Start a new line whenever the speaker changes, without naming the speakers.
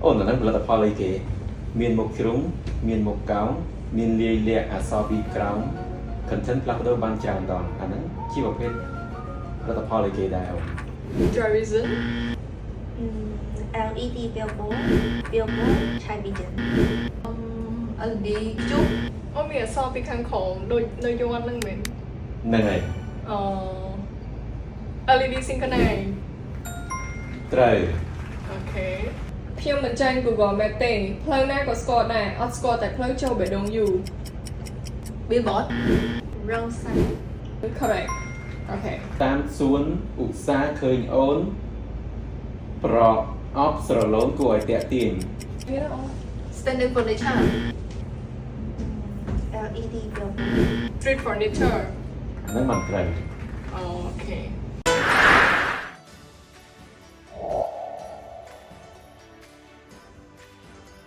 អូនហ្នឹងផលិតផលអីគេមានមុខជ្រុងមានមុខកោងមានលាយលក្ខអក្សរពីក្រោម content ផ្លាស់ប្ដូរបានច្រើនដងអាហ្នឹងជាប្រភេទផលិតផលអីគេដែរអូន
Drivison
LED billboard ឆាយ vision
LED ជុំអូមានអក្សរពីខាងក្រោមដូចនៅយ័ន្តហ្នឹងមែន
ហ្នឹងហើយ
LED synchronize
ត្រូវ
អូខេខ្ញុំមិនចាញ់ Google Map ទេផ្លូវណាក៏ស្គាល់ដែរអត់ស្គាល់តែផ្លូវចូលបេដងយូ Billboard
roadside
correct អូខេ
តាមសួនឧស្សាហ៍ឃើញអូនប្រអប់ស្រឡូនគួរឲ្យតាក់ទាញ
មានអូ
standard furniture LED billboard
street furniture
អាហ្នឹងមិនត្រូវ
អូខេ